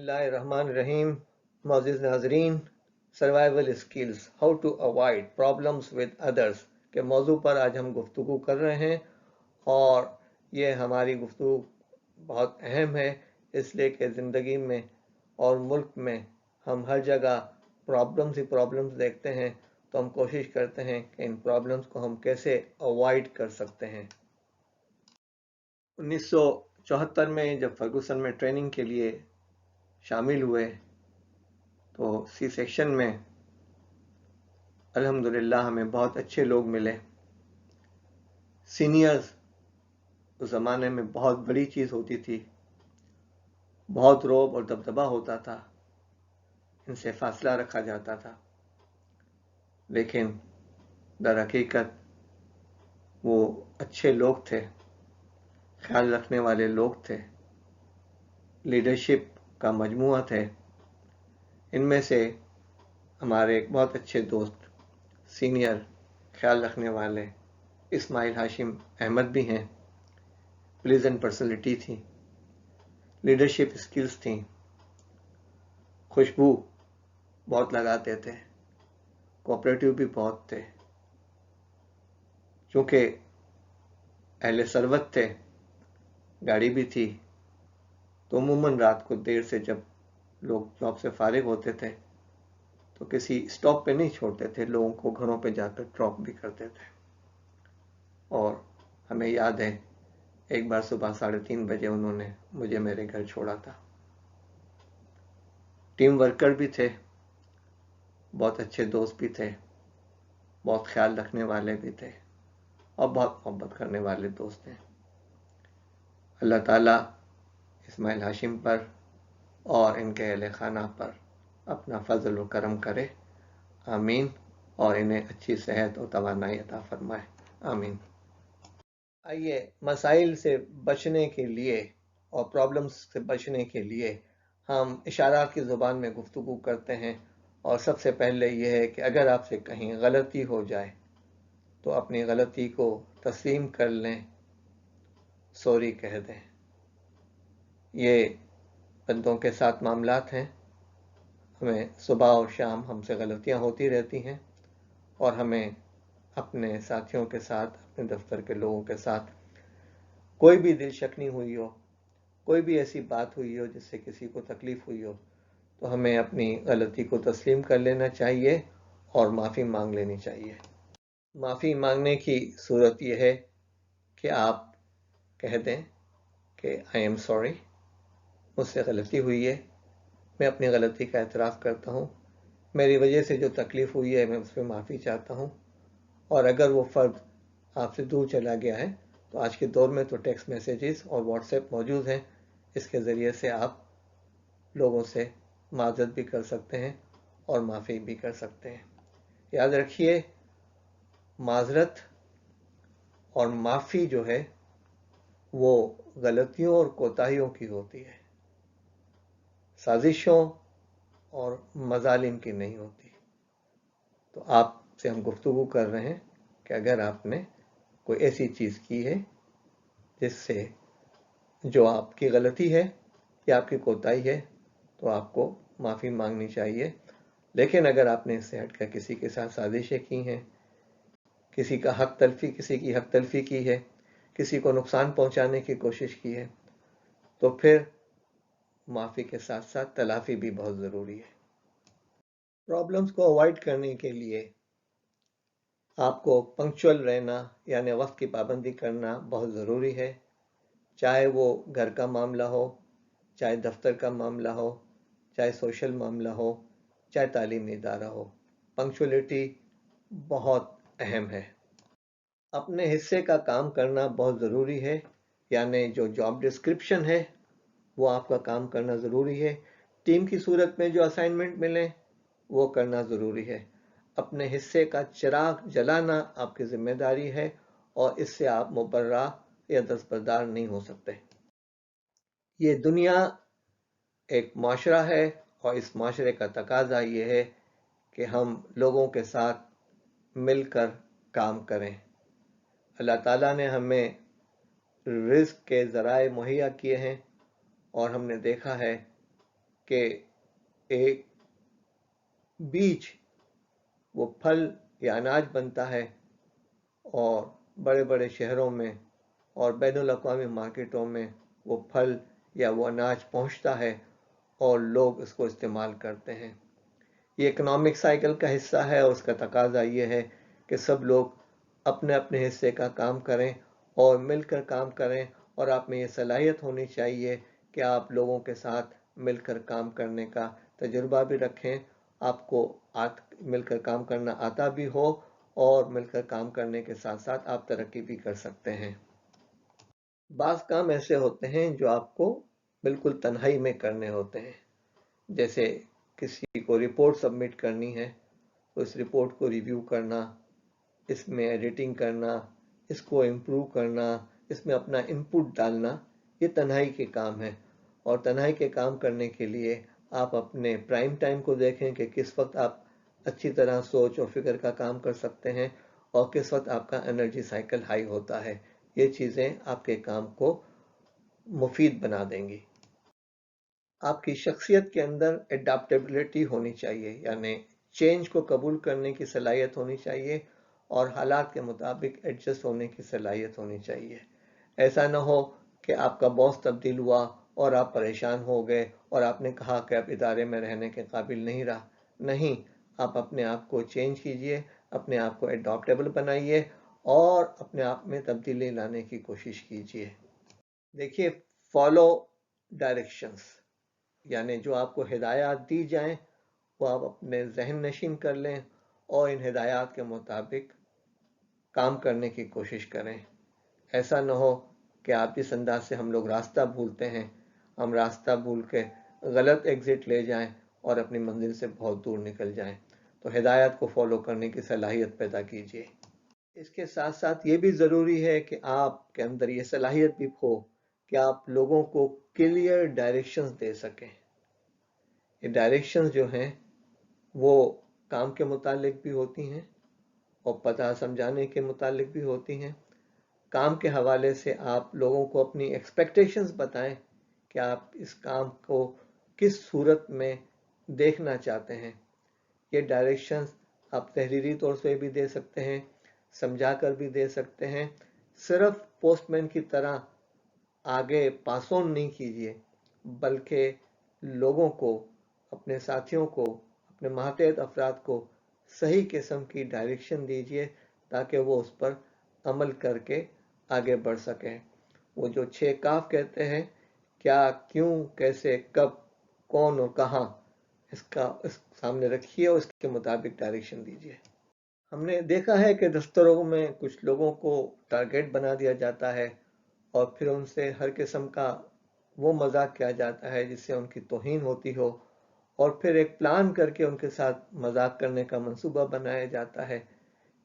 बिस्मिल्लाहिर्रहमानिर्रहीम। मोअज़्ज़िज़ नाज़रीन, survival skills, how to avoid problems with others के मौजू पर आज हम गुफ्तगू कर रहे हैं। और ये हमारी गुफ्तगू बहुत अहम है, इसलिए कि ज़िंदगी में और मुल्क में हम हर जगह प्रॉब्लम्स ही प्रॉब्लम्स देखते हैं, तो हम कोशिश करते हैं कि इन प्रॉब्लम्स को हम कैसे अवॉइड कर सकते हैं। 1974 में जब फर्गूसन में ट्रेनिंग के लिए शामिल हुए तो सी सेक्शन में अल्हम्दुलिल्लाह हमें बहुत अच्छे लोग मिले। सीनियर्स उस ज़माने में बहुत बड़ी चीज़ होती थी, बहुत रौब और दबदबा होता था, इनसे फासला रखा जाता था। लेकिन दर हकीकत वो अच्छे लोग थे, ख्याल रखने वाले लोग थे, लीडरशिप का मजमुआ थे। इनमें से हमारे एक बहुत अच्छे दोस्त, सीनियर ख्याल रखने वाले इस्माइल हाशिम अहमद भी हैं। प्लीजेंट पर्सनैलिटी थी, लीडरशिप स्किल्स थी, खुशबू बहुत लगाते थे, कोऑपरेटिव भी बहुत थे। चूँकि अहले सरवत थे, गाड़ी भी थी, तो अमूमन रात को देर से जब लोग जॉब से फारिग होते थे तो किसी स्टॉप पे नहीं छोड़ते थे, लोगों को घरों पे जाकर ड्रॉप भी करते थे। और हमें याद है एक बार सुबह 3:30 बजे उन्होंने मुझे मेरे घर छोड़ा था। टीम वर्कर भी थे, बहुत अच्छे दोस्त भी थे, बहुत ख्याल रखने वाले भी थे और बहुत मोहब्बत करने वाले दोस्त हैं। अल्लाह ताला इस्माइल हाशिम पर और इनके अहले खाना पर अपना फजल व करम करे, आमीन। और इन्हें अच्छी सेहत और तवानाई अता फरमाए, आमीन। आइए मसाइल से बचने के लिए और प्रॉब्लम्स से बचने के लिए हम इशारात की ज़ुबान में गुफ्तगू करते हैं। और सबसे पहले यह है कि अगर आपसे कहीं गलती हो जाए तो अपनी गलती को तस्लीम कर लें, सॉरी कह दें। ये बंदों के साथ मामलात हैं, हमें सुबह और शाम हमसे गलतियां होती रहती हैं और हमें अपने साथियों के साथ, अपने दफ्तर के लोगों के साथ कोई भी दिलशकनी हुई हो, कोई भी ऐसी बात हुई हो जिससे किसी को तकलीफ हुई हो, तो हमें अपनी गलती को तस्लीम कर लेना चाहिए और माफ़ी मांग लेनी चाहिए। माफ़ी मांगने की सूरत यह है कि आप कह दें कि आई एम सॉरी, मुझसे गलती हुई है, मैं अपनी गलती का एतराफ़ करता हूँ, मेरी वजह से जो तकलीफ़ हुई है मैं उस पर माफ़ी चाहता हूँ। और अगर वो फ़र्द आपसे दूर चला गया है तो आज के दौर में तो टेक्स्ट मैसेजेस और व्हाट्सएप मौजूद हैं, इसके ज़रिए से आप लोगों से माज़रत भी कर सकते हैं और माफ़ी भी कर सकते हैं। याद रखिए, माज़रत और माफ़ी जो है वो गलतियों और कोताहियों की होती है, साजिशों और मजालिम की नहीं होती। तो आपसे हम गुफ्तगू कर रहे हैं कि अगर आपने कोई ऐसी चीज़ की है जिससे जो आपकी गलती है या आपकी कोताही है तो आपको माफ़ी मांगनी चाहिए। लेकिन अगर आपने इससे हटकर किसी के साथ साजिशें की हैं, किसी की हक तलफी की है, किसी को नुकसान पहुंचाने की कोशिश की है, तो फिर माफ़ी के साथ साथ तलाफ़ी भी बहुत ज़रूरी है। प्रॉब्लम्स को अवॉइड करने के लिए आपको पंक्चुअल रहना यानी वक्त की पाबंदी करना बहुत ज़रूरी है। चाहे वो घर का मामला हो, चाहे दफ्तर का मामला हो, चाहे सोशल मामला हो, चाहे तालीमी इदारा हो, पंक्चुअलिटी बहुत अहम है। अपने हिस्से का काम करना बहुत ज़रूरी है, यानी जो जॉब डिस्क्रिप्शन है वो आपका काम करना ज़रूरी है। टीम की सूरत में जो असाइनमेंट मिले वो करना ज़रूरी है। अपने हिस्से का चिराग जलाना आपकी जिम्मेदारी है और इससे आप मुबर्रा या दस्तबरदार नहीं हो सकते। ये दुनिया एक माशरा है और इस माशरे का तकाजा ये है कि हम लोगों के साथ मिलकर काम करें। अल्लाह ताला ने हमें रिज़्क़ के ज़राए मुहैया किए हैं और हमने देखा है کہ एक बीज वो फल या अनाज बनता है और बड़े बड़े शहरों में और बैनुल अक़वामी मार्केटों में वो फल या वो अनाज पहुंचता है और लोग इसको इस्तेमाल करते हैं। ये इकोनॉमिक साइकिल का हिस्सा है और उसका तकाजा ये है कि सब लोग अपने अपने हिस्से का काम करें और मिलकर काम करें, और आप में ये सलाहियत होनी चाहिए कि आप लोगों के साथ मिलकर काम करने का तजुर्बा भी रखें, आपको मिलकर काम करना आता भी हो और मिलकर काम करने के साथ साथ आप तरक्की भी कर सकते हैं। बाज़ काम ऐसे होते हैं जो आपको बिल्कुल तन्हाई में करने होते हैं, जैसे किसी को रिपोर्ट सबमिट करनी है तो इस रिपोर्ट को रिव्यू करना, इसमें एडिटिंग करना, इसको इम्प्रूव करना, इसमें अपना इनपुट डालना, ये तन्हाई के काम है। और तन्हाई के काम करने के लिए आप अपने प्राइम टाइम को देखें कि किस वक्त आप अच्छी तरह सोच और फिक्र का काम कर सकते हैं और किस वक्त आपका एनर्जी साइकिल हाई होता है। ये चीज़ें आपके काम को मुफीद बना देंगी। आपकी शख्सियत के अंदर एडाप्टेबिलिटी होनी चाहिए, यानी चेंज को कबूल करने की सलाहियत होनी चाहिए और हालात के मुताबिक एडजस्ट होने की सलाहियत होनी चाहिए। ऐसा ना हो कि आपका बॉस तब्दील हुआ और आप परेशान हो गए और आपने कहा कि अब इदारे में रहने के काबिल नहीं रहा। नहीं, आप अपने आप को चेंज कीजिए, अपने आप को एडॉप्टेबल बनाइए और अपने आप में तब्दीली लाने की कोशिश कीजिए। देखिए, फॉलो डायरेक्शंस, यानी जो आपको हिदायत दी जाएं वो आप अपने जहन नशीन कर लें और इन हिदायत के मुताबिक काम करने की कोशिश करें। ऐसा न हो कि आप जिस अंदाज से हम लोग रास्ता भूलते हैं, हम रास्ता भूल के गलत एग्जिट ले जाएं और अपनी मंजिल से बहुत दूर निकल जाएं। तो हिदायत को फॉलो करने की सलाहियत पैदा कीजिए। इसके साथ साथ ये भी ज़रूरी है कि आपके अंदर ये सलाहियत भी हो कि आप लोगों को क्लियर डायरेक्शंस दे सकें। ये डायरेक्शंस जो हैं वो काम के मुतालिक भी होती हैं और पता समझाने के मुतालिक भी होती हैं। काम के हवाले से आप लोगों को अपनी एक्सपेक्टेशंस बताएं कि आप इस काम को किस सूरत में देखना चाहते हैं। ये डायरेक्शंस आप तहरीरी तौर से भी दे सकते हैं, समझा कर भी दे सकते हैं। सिर्फ पोस्टमैन की तरह आगे पास ऑन नहीं कीजिए, बल्कि लोगों को, अपने साथियों को, अपने मातहत अफराद को सही किस्म की डायरेक्शन दीजिए ताकि वो उस पर अमल करके आगे बढ़ सकें। वो जो 6 काफ कहते हैं, क्या, क्यों, कैसे, कब, कौन और कहाँ, इस सामने रखिए और इसके मुताबिक डायरेक्शन दीजिए। हमने देखा है कि दफ्तरों में कुछ लोगों को टारगेट बना दिया जाता है और फिर उनसे हर किस्म का वो मजाक किया जाता है जिससे उनकी तौहीन होती हो, और फिर एक प्लान करके उनके साथ मजाक करने का मंसूबा बनाया जाता है।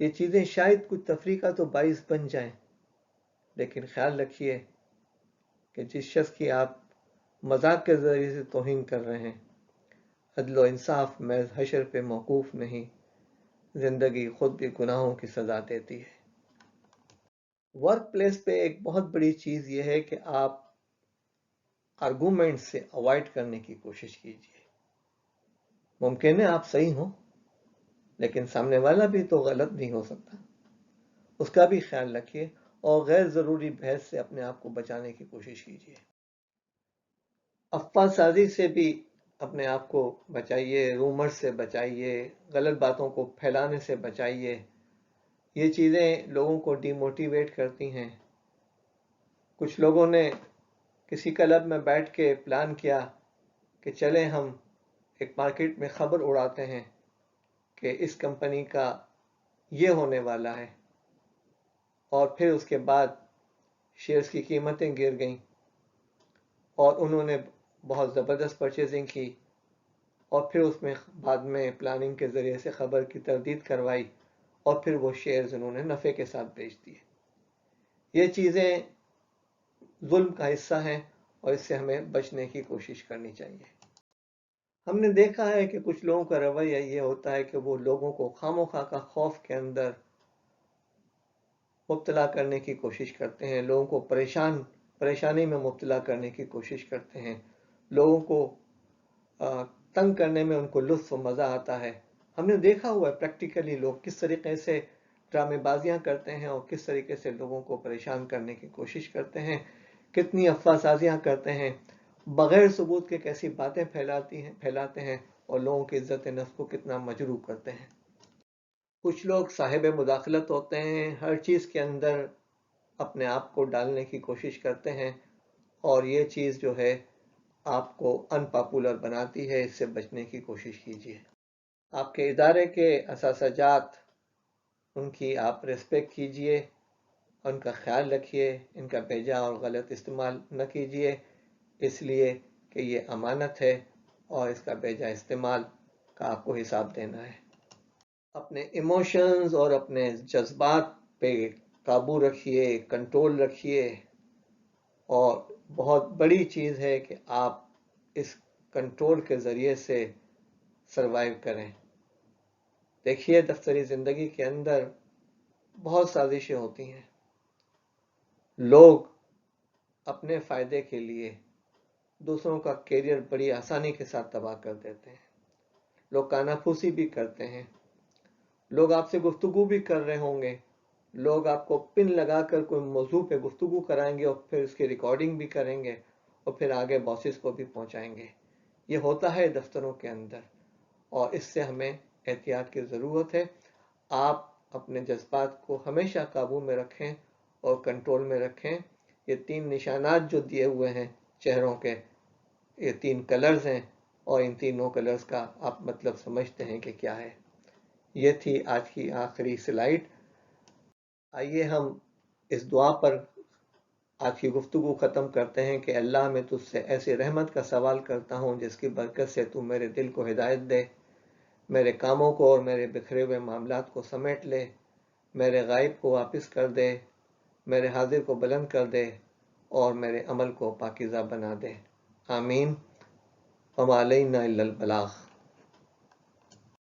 ये चीज़ें शायद कुछ तफरीक का तो बाइस बन जाएं, लेकिन ख्याल रखिए कि जिस शख्स की आप मजाक के ज़रिए से तौहीन कर रहे हैं, अदल इंसाफ महज हशर पे मौकूफ़ नहीं, ज़िंदगी खुद भी गुनाहों की सज़ा देती है। वर्क प्लेस पे एक बहुत बड़ी चीज़ ये है कि आप आर्गूमेंट से अवॉइड करने की कोशिश कीजिए। मुमकिन है आप सही हो, लेकिन सामने वाला भी तो गलत नहीं हो सकता, उसका भी ख्याल रखिए और गैर ज़रूरी बहस से अपने आप को बचाने की कोशिश कीजिए। अफवाह साजी से भी अपने आप को बचाइए, रूमर से बचाइए, गलत बातों को फैलाने से बचाइए। ये चीज़ें लोगों को डिमोटिवेट करती हैं। कुछ लोगों ने किसी क्लब में बैठ के प्लान किया कि चलें हम एक मार्केट में खबर उड़ाते हैं कि इस कंपनी का ये होने वाला है, और फिर उसके बाद शेयर्स की कीमतें गिर गईं और उन्होंने बहुत ज़बरदस्त परचेजिंग की और फिर उसमें बाद में प्लानिंग के ज़रिए से खबर की तरदीद करवाई और फिर वो शेयर्स उन्होंने नफ़े के साथ बेच दिए। ये चीज़ें जुल्म का हिस्सा हैं और इससे हमें बचने की कोशिश करनी चाहिए। हमने देखा है कि कुछ लोगों का रवैया ये होता है कि वो लोगों को खामोखा का खौफ के अंदर मुब्तला करने की कोशिश करते हैं, लोगों को परेशानी में मुब्तला करने की कोशिश करते हैं, लोगों को तंग करने में उनको लुत्फ मज़ा आता है। हमने देखा हुआ है प्रैक्टिकली लोग किस तरीके से ड्रामेबाजियां करते हैं और किस तरीके से लोगों को परेशान करने की कोशिश करते हैं, कितनी अफवाहसाजियां करते हैं, बगैर सबूत के कैसी बातें फैलाते हैं और लोगों की इज्जत नफ्स को कितना मजरूह करते हैं। कुछ लोग साहिब मुदाखलत होते हैं, हर चीज़ के अंदर अपने आप को डालने की कोशिश करते हैं और ये चीज़ जो है आपको अनपॉपुलर बनाती है। इससे बचने की कोशिश कीजिए। आपके इदारे के असासजात, उनकी आप रिस्पेक्ट कीजिए, उनका ख्याल रखिए, इनका बेजा और गलत इस्तेमाल न कीजिए, इसलिए कि ये अमानत है और इसका बेजा इस्तेमाल का आपको हिसाब देना है। अपने इमोशंस और अपने जज्बात पे काबू रखिए, कंट्रोल रखिए, और बहुत बड़ी चीज़ है कि आप इस कंट्रोल के ज़रिए से सरवाइव करें। देखिए दफ्तरी ज़िंदगी के अंदर बहुत साजिशें होती हैं। लोग अपने फ़ायदे के लिए दूसरों का करियर बड़ी आसानी के साथ तबाह कर देते हैं। लोग कानाफूसी भी करते हैं, लोग आपसे गुफ्तगू भी कर रहे होंगे, लोग आपको पिन लगाकर कोई मौजू पे गुफ्तगू कराएंगे और फिर उसकी रिकॉर्डिंग भी करेंगे और फिर आगे बॉसेस को भी पहुंचाएंगे। ये होता है दफ्तरों के अंदर और इससे हमें एहतियात की ज़रूरत है। आप अपने जज्बात को हमेशा काबू में रखें और कंट्रोल में रखें। ये 3 निशानात जो दिए हुए हैं चेहरों के, ये 3 कलर्स हैं और इन तीनों कलर्स का आप मतलब समझते हैं कि क्या है। ये थी आज की आखिरी स्लाइड। आइए हम इस दुआ पर आज की गुफ्तगू ख़त्म करते हैं कि अल्लाह, मैं तुझसे ऐसी रहमत का सवाल करता हूँ जिसकी बरकत से तू मेरे दिल को हिदायत दे, मेरे कामों को और मेरे बिखरे हुए मामलात को समेट ले, मेरे गायब को वापस कर दे, मेरे हाजिर को बुलंद कर दे और मेरे अमल को पाकीज़ा बना दे। आमीन। वमा अलैना इल्लल बलाग।